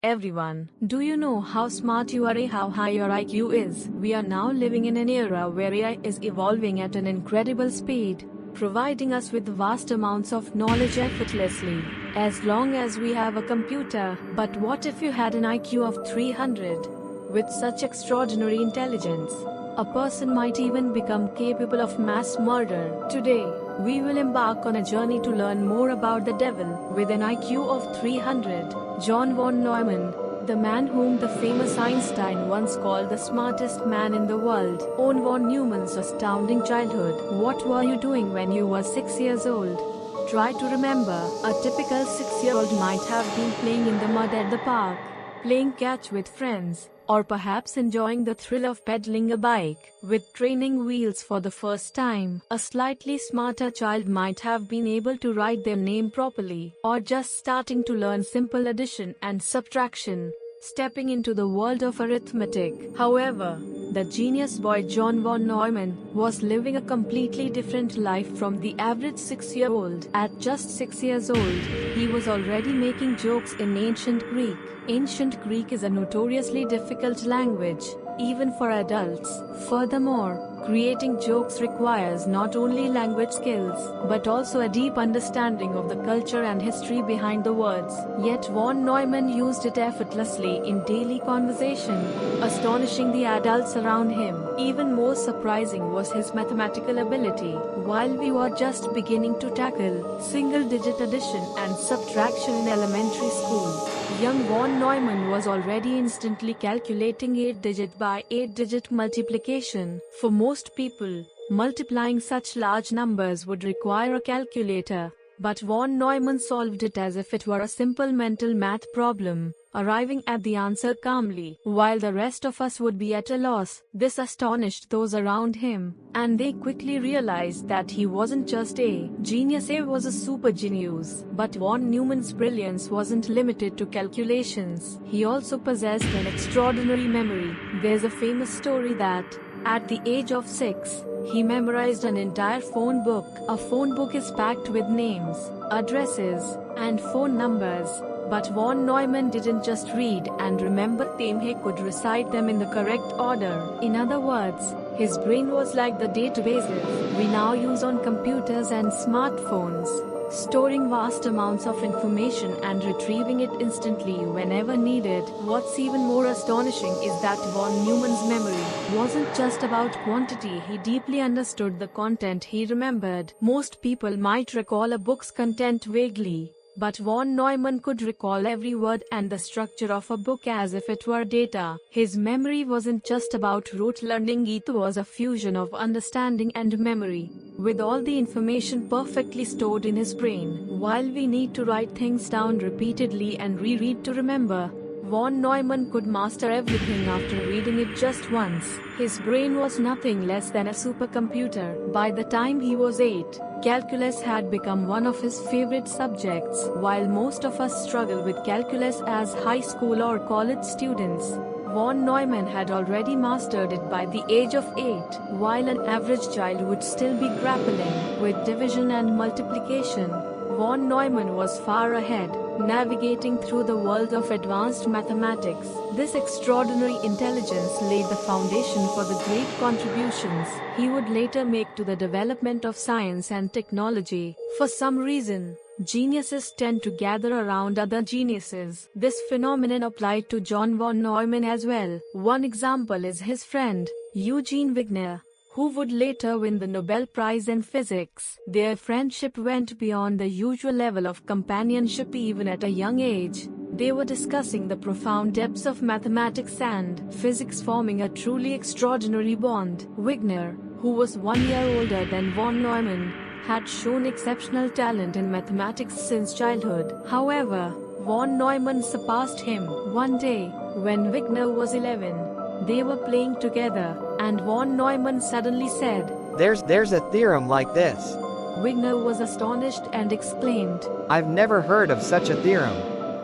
everyone. Do you know how smart you are, how high your IQ is? We are now living in an era where AI is evolving at an incredible speed, providing us with vast amounts of knowledge effortlessly, as long as we have a computer. But what if you had an IQ of 300? With such extraordinary intelligence, a person might even become capable of mass murder. Today, we will embark on a journey to learn more about the devil with an IQ of 300. John von Neumann, the man whom the famous Einstein once called the smartest man in the world. On von Neumann's astounding childhood. What were you doing when you were 6 years old? Try to remember. A typical 6-year-old might have been playing in the mud at the park, playing catch with friends, or perhaps enjoying the thrill of pedaling a bike with training wheels for the first time. A slightly smarter child might have been able to write their name properly, or just starting to learn simple addition and subtraction, stepping into the world of arithmetic. However, the genius boy John von Neumann was living a completely different life from the average 6-year-old. At just 6 years old, he was already making jokes in ancient Greek. Ancient Greek is a notoriously difficult language, even for adults. Furthermore, creating jokes requires not only language skills, but also a deep understanding of the culture and history behind the words. Yet von Neumann used it effortlessly in daily conversation, astonishing the adults around him. Even more surprising was his mathematical ability. While we were just beginning to tackle single-digit addition and subtraction in elementary school, young von Neumann was already instantly calculating 8-digit by 8-digit multiplication. For most people, multiplying such large numbers would require a calculator, but von Neumann solved it as if it were a simple mental math problem, arriving at the answer calmly, while the rest of us would be at a loss. This astonished those around him, and they quickly realized that he wasn't just a genius, he was a super genius. But von Neumann's brilliance wasn't limited to calculations. He also possessed an extraordinary memory. There's a famous story that, at the age of 6, he memorized an entire phone book. A phone book is packed with names, addresses, and phone numbers. But von Neumann didn't just read and remember them, he could recite them in the correct order. In other words, his brain was like the databases we now use on computers and smartphones, storing vast amounts of information and retrieving it instantly whenever needed. What's even more astonishing is that von Neumann's memory wasn't just about quantity, he deeply understood the content he remembered. Most people might recall a book's content vaguely, but von Neumann could recall every word and the structure of a book as if it were data. His memory wasn't just about rote learning, it was a fusion of understanding and memory, with all the information perfectly stored in his brain. While we need to write things down repeatedly and reread to remember, von Neumann could master everything after reading it just once. His brain was nothing less than a supercomputer. By the time he was 8, calculus had become one of his favorite subjects. While most of us struggle with calculus as high school or college students, von Neumann had already mastered it by the age of 8, while an average child would still be grappling with division and multiplication. Von Neumann was far ahead, navigating through the world of advanced mathematics. This extraordinary intelligence laid the foundation for the great contributions he would later make to the development of science and technology. For some reason, geniuses tend to gather around other geniuses. This phenomenon applied to John von Neumann as well. One example is his friend, Eugene Wigner, who would later win the Nobel Prize in Physics. Their friendship went beyond the usual level of companionship. Even at a young age, they were discussing the profound depths of mathematics and physics, forming a truly extraordinary bond. Wigner, who was 1 year older than von Neumann, had shown exceptional talent in mathematics since childhood. However, von Neumann surpassed him. One day, when Wigner was 11, they were playing together, and von Neumann suddenly said, There's a theorem like this. Wigner was astonished and exclaimed, I've never heard of such a theorem.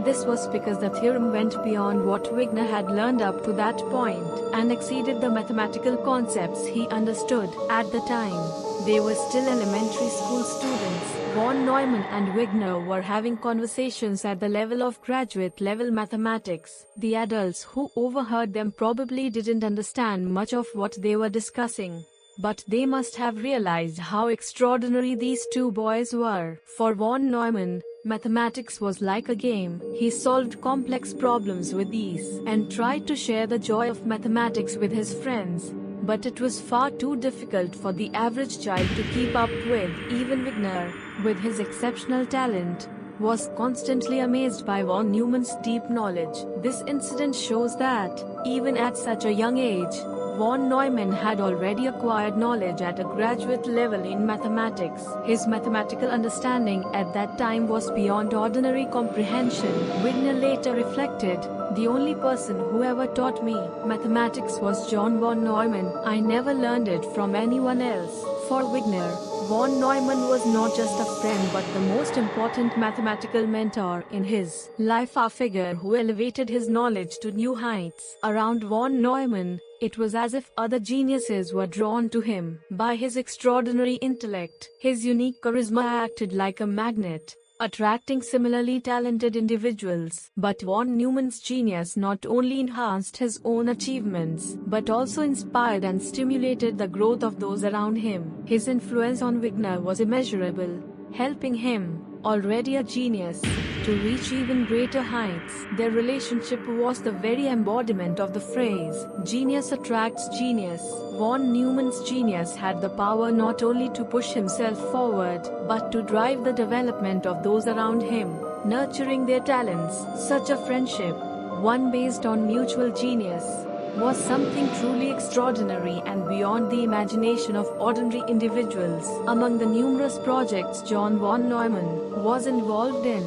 This was because the theorem went beyond what Wigner had learned up to that point, and exceeded the mathematical concepts he understood. At the time, They were still elementary school students. Von Neumann and Wigner were having conversations at the level of graduate-level mathematics. The adults who overheard them probably didn't understand much of what they were discussing. But they must have realized how extraordinary these two boys were. For von Neumann, mathematics was like a game. He solved complex problems with ease and tried to share the joy of mathematics with his friends. But it was far too difficult for the average child to keep up with. Even Wigner, with his exceptional talent, was constantly amazed by von Neumann's deep knowledge. This incident shows that, even at such a young age, von Neumann had already acquired knowledge at a graduate level in mathematics. His mathematical understanding at that time was beyond ordinary comprehension. Wigner later reflected, "The only person who ever taught me mathematics was John von Neumann. I never learned it from anyone else." For Wigner, von Neumann was not just a friend but the most important mathematical mentor in his life, a figure who elevated his knowledge to new heights. Around von Neumann, it was as if other geniuses were drawn to him. By his extraordinary intellect, his unique charisma acted like a magnet, attracting similarly talented individuals. But von Neumann's genius not only enhanced his own achievements, but also inspired and stimulated the growth of those around him. His influence on Wigner was immeasurable, helping him, already a genius, to reach even greater heights. Their relationship was the very embodiment of the phrase, "Genius attracts genius." Von Neumann's genius had the power not only to push himself forward, but to drive the development of those around him, nurturing their talents. Such a friendship, one based on mutual genius, was something truly extraordinary and beyond the imagination of ordinary individuals. Among the numerous projects John von Neumann was involved in,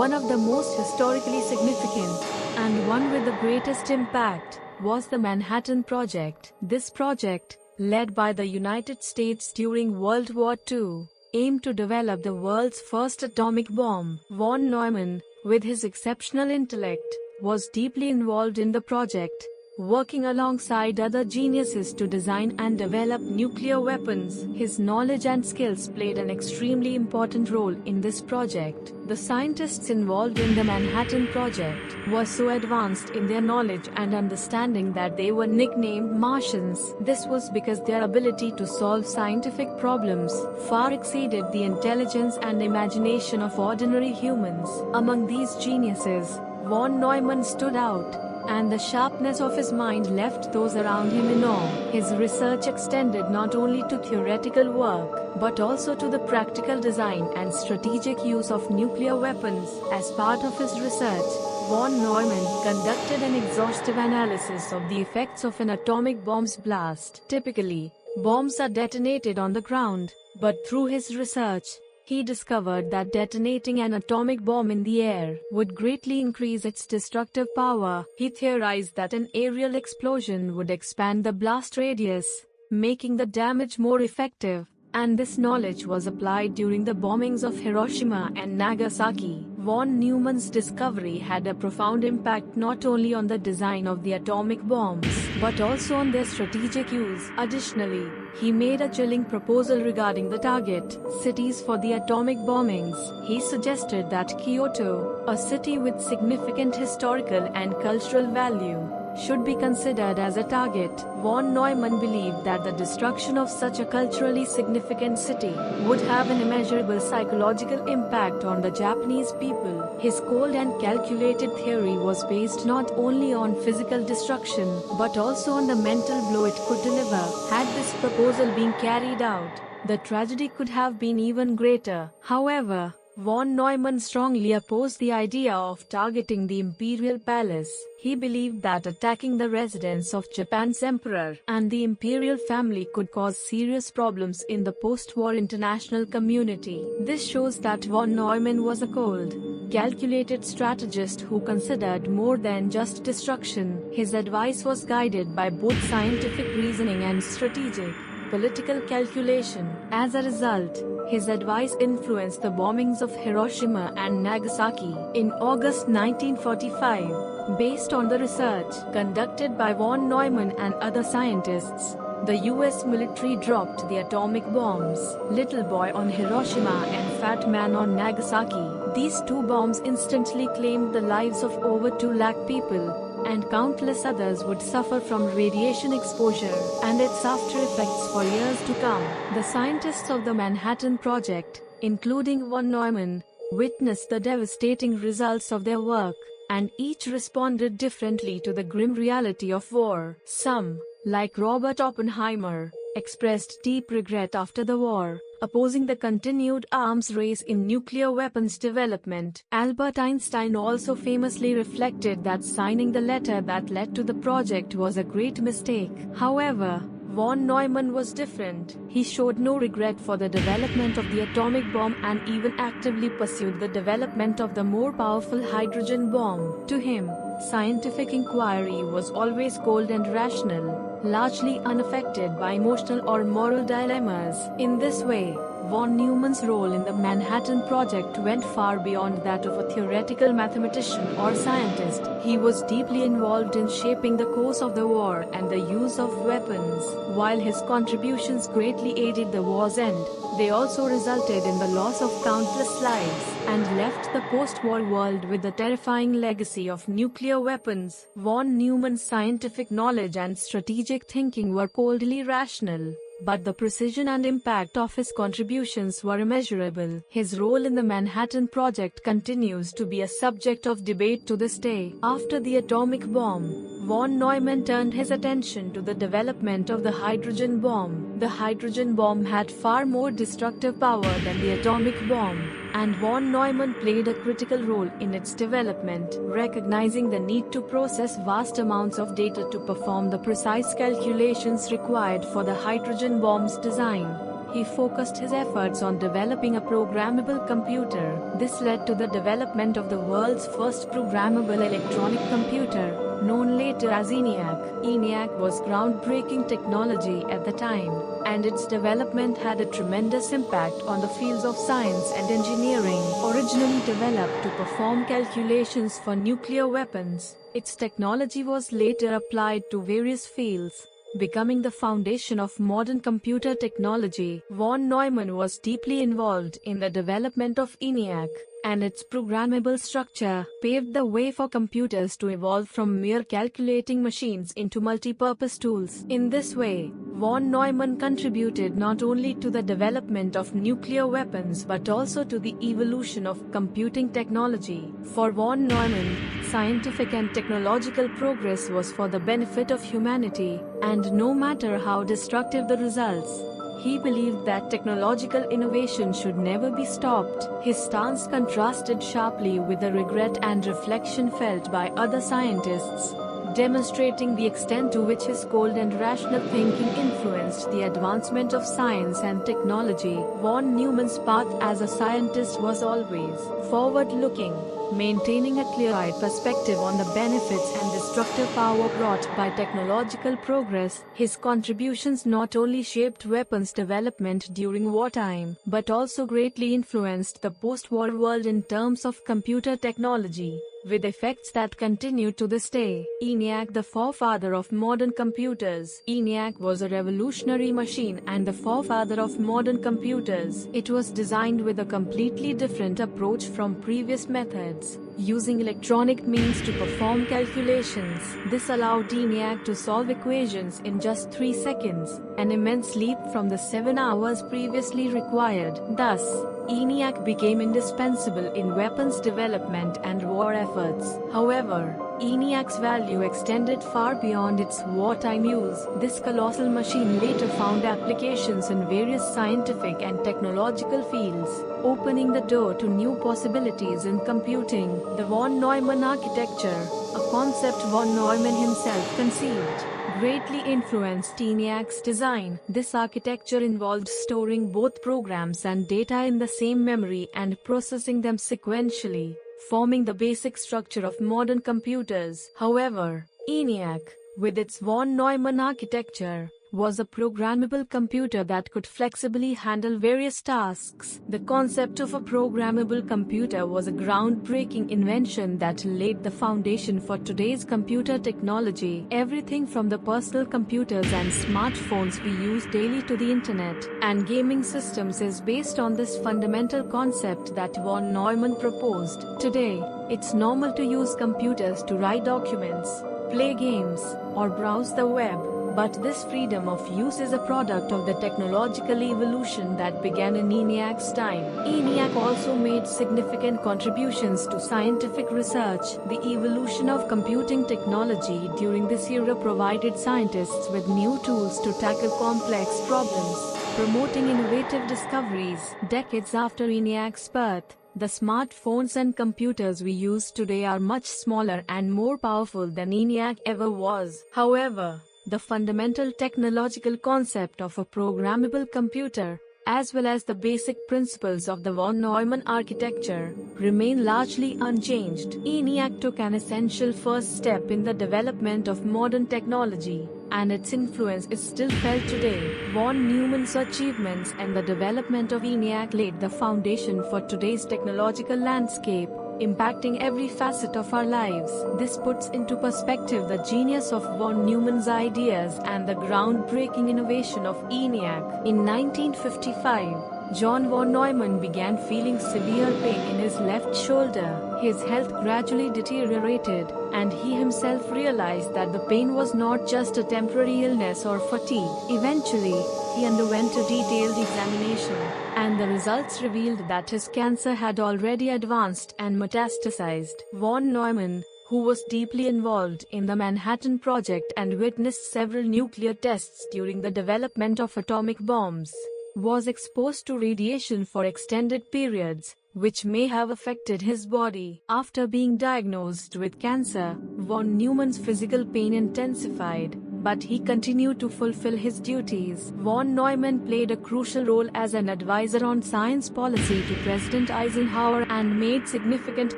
one of the most historically significant, and one with the greatest impact, was the Manhattan Project. This project, led by the United States during World War II, aimed to develop the world's first atomic bomb. Von Neumann, with his exceptional intellect, was deeply involved in the project, working alongside other geniuses to design and develop nuclear weapons. His knowledge and skills played an extremely important role in this project. The scientists involved in the Manhattan Project were so advanced in their knowledge and understanding that they were nicknamed Martians. This was because their ability to solve scientific problems far exceeded the intelligence and imagination of ordinary humans. Among these geniuses, von Neumann stood out, and the sharpness of his mind left those around him in awe. His research extended not only to theoretical work, but also to the practical design and strategic use of nuclear weapons. As part of his research, von Neumann conducted an exhaustive analysis of the effects of an atomic bomb's blast. Typically, bombs are detonated on the ground, but through his research, he discovered that detonating an atomic bomb in the air would greatly increase its destructive power. He theorized that an aerial explosion would expand the blast radius, making the damage more effective, and this knowledge was applied during the bombings of Hiroshima and Nagasaki. Von Neumann's discovery had a profound impact not only on the design of the atomic bombs, but also on their strategic use. Additionally, he made a chilling proposal regarding the target cities for the atomic bombings. He suggested that Kyoto, a city with significant historical and cultural value, should be considered as a target. Von Neumann believed that the destruction of such a culturally significant city would have an immeasurable psychological impact on the Japanese people. His cold and calculated theory was based not only on physical destruction, but also on the mental blow it could deliver. Had this proposal been carried out, the tragedy could have been even greater. However, von Neumann strongly opposed the idea of targeting the imperial palace. He believed that attacking the residence of Japan's emperor and the imperial family could cause serious problems in the post-war international community. This shows that von Neumann was a cold, calculated strategist who considered more than just destruction. His advice was guided by both scientific reasoning and strategic, political calculation. As a result, his advice influenced the bombings of Hiroshima and Nagasaki in August 1945. Based on the research conducted by von Neumann and other scientists, The US military dropped the atomic bombs, Little Boy on Hiroshima and Fat Man on Nagasaki. These two bombs instantly claimed the lives of over 2 lakh people, and countless others would suffer from radiation exposure and its after effects for years to come. The scientists of the Manhattan Project, including von Neumann, witnessed the devastating results of their work, and each responded differently to the grim reality of war. Some, like Robert Oppenheimer, expressed deep regret after the war, opposing the continued arms race in nuclear weapons development. Albert Einstein also famously reflected that signing the letter that led to the project was a great mistake. However, von Neumann was different. He showed no regret for the development of the atomic bomb and even actively pursued the development of the more powerful hydrogen bomb. To him, scientific inquiry was always cold and rational, largely unaffected by emotional or moral dilemmas. In this way, von Neumann's role in the Manhattan Project went far beyond that of a theoretical mathematician or scientist. He was deeply involved in shaping the course of the war and the use of weapons. While his contributions greatly aided the war's end, they also resulted in the loss of countless lives and left the post-war world with the terrifying legacy of nuclear weapons. Von Neumann's scientific knowledge and strategic thinking were coldly rational, but the precision and impact of his contributions were immeasurable. His role in the Manhattan Project continues to be a subject of debate to this day. After the atomic bomb, von Neumann turned his attention to the development of the hydrogen bomb. The hydrogen bomb had far more destructive power than the atomic bomb, and von Neumann played a critical role in its development. Recognizing the need to process vast amounts of data to perform the precise calculations required for the hydrogen bomb's design, he focused his efforts on developing a programmable computer. This led to the development of the world's first programmable electronic computer, known later as ENIAC. ENIAC was groundbreaking technology at the time, and its development had a tremendous impact on the fields of science and engineering. Originally developed to perform calculations for nuclear weapons, its technology was later applied to various fields, becoming the foundation of modern computer technology. Von Neumann was deeply involved in the development of ENIAC, and its programmable structure paved the way for computers to evolve from mere calculating machines into multi-purpose tools. In this way, von Neumann contributed not only to the development of nuclear weapons but also to the evolution of computing technology. For von Neumann, scientific and technological progress was for the benefit of humanity, and no matter how destructive the results, he believed that technological innovation should never be stopped. His stance contrasted sharply with the regret and reflection felt by other scientists, demonstrating the extent to which his cold and rational thinking influenced the advancement of science and technology. Von Neumann's path as a scientist was always forward-looking, maintaining a clear-eyed perspective on the benefits and destructive power brought by technological progress. His contributions not only shaped weapons development during wartime, but also greatly influenced the post-war world in terms of computer technology, with effects that continue to this day. ENIAC, the forefather of modern computers. ENIAC was a revolutionary machine and the forefather of modern computers. It was designed with a completely different approach from previous methods, using electronic means to perform calculations. This allowed ENIAC to solve equations in just 3 seconds, an immense leap from the 7 hours previously required. Thus, ENIAC became indispensable in weapons development and war efforts. However, ENIAC's value extended far beyond its wartime use. This colossal machine later found applications in various scientific and technological fields, opening the door to new possibilities in computing. The von Neumann architecture, a concept von Neumann himself conceived, greatly influenced ENIAC's design. This architecture involved storing both programs and data in the same memory and processing them sequentially, forming the basic structure of modern computers. However, ENIAC, with its von Neumann architecture, was a programmable computer that could flexibly handle various tasks. The concept of a programmable computer was a groundbreaking invention that laid the foundation for today's computer technology. Everything from the personal computers and smartphones we use daily to the internet and gaming systems is based on this fundamental concept that von Neumann proposed. Today, it's normal to use computers to write documents, play games, or browse the web. But this freedom of use is a product of the technological evolution that began in ENIAC's time. ENIAC also made significant contributions to scientific research. The evolution of computing technology during this era provided scientists with new tools to tackle complex problems, promoting innovative discoveries. Decades after ENIAC's birth, the smartphones and computers we use today are much smaller and more powerful than ENIAC ever was. However, the fundamental technological concept of a programmable computer, as well as the basic principles of the von Neumann architecture, remain largely unchanged. ENIAC took an essential first step in the development of modern technology, and its influence is still felt today. Von Neumann's achievements and the development of ENIAC laid the foundation for today's technological landscape, impacting every facet of our lives. This puts into perspective the genius of von Neumann's ideas and the groundbreaking innovation of ENIAC. In 1955, John von Neumann began feeling severe pain in his left shoulder. His health gradually deteriorated, and he himself realized that the pain was not just a temporary illness or fatigue. Eventually, he underwent a detailed examination, and the results revealed that his cancer had already advanced and metastasized. Von Neumann, who was deeply involved in the Manhattan Project and witnessed several nuclear tests during the development of atomic bombs, was exposed to radiation for extended periods, which may have affected his body. After being diagnosed with cancer, von Neumann's physical pain intensified, but he continued to fulfill his duties. Von Neumann played a crucial role as an advisor on science policy to President Eisenhower and made significant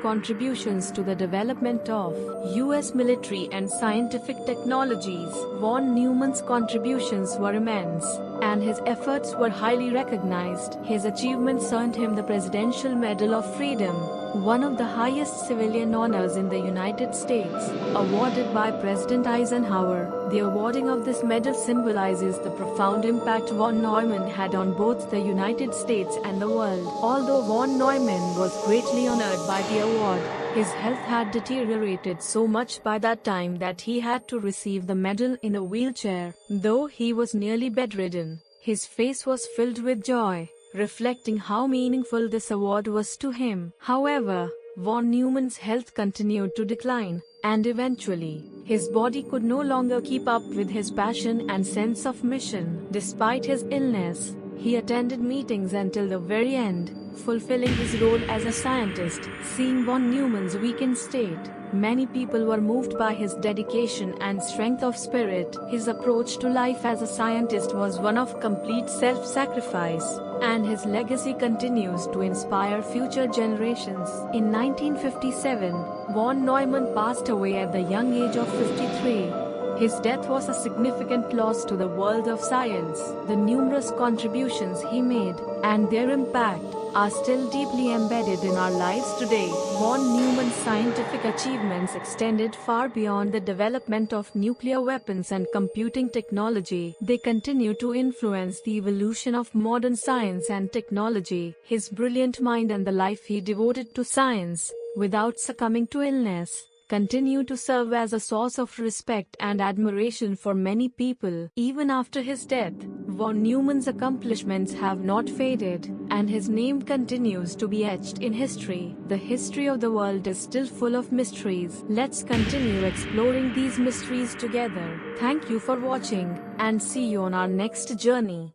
contributions to the development of U.S. military and scientific technologies. Von Neumann's contributions were immense, and his efforts were highly recognized. His achievements earned him the Presidential Medal of Freedom, one of the highest civilian honors in the United States, awarded by President Eisenhower. The awarding of this medal symbolizes the profound impact von Neumann had on both the United States and the world. Although von Neumann was greatly honored by the award, his health had deteriorated so much by that time that he had to receive the medal in a wheelchair. Though he was nearly bedridden, his face was filled with joy, reflecting how meaningful this award was to him. However, von Neumann's health continued to decline, and eventually, his body could no longer keep up with his passion and sense of mission. Despite his illness, he attended meetings until the very end, fulfilling his role as a scientist. Seeing von Neumann's weakened state, many people were moved by his dedication and strength of spirit. His approach to life as a scientist was one of complete self-sacrifice, and his legacy continues to inspire future generations. In 1957, von Neumann passed away at the young age of 53. His death was a significant loss to the world of science. The numerous contributions he made, and their impact, are still deeply embedded in our lives today. Von Neumann's scientific achievements extended far beyond the development of nuclear weapons and computing technology. They continue to influence the evolution of modern science and technology. His brilliant mind and the life he devoted to science, without succumbing to illness, continue to serve as a source of respect and admiration for many people. Even after his death, von Neumann's accomplishments have not faded, and his name continues to be etched in history. The history of the world is still full of mysteries. Let's continue exploring these mysteries together. Thank you for watching, and see you on our next journey.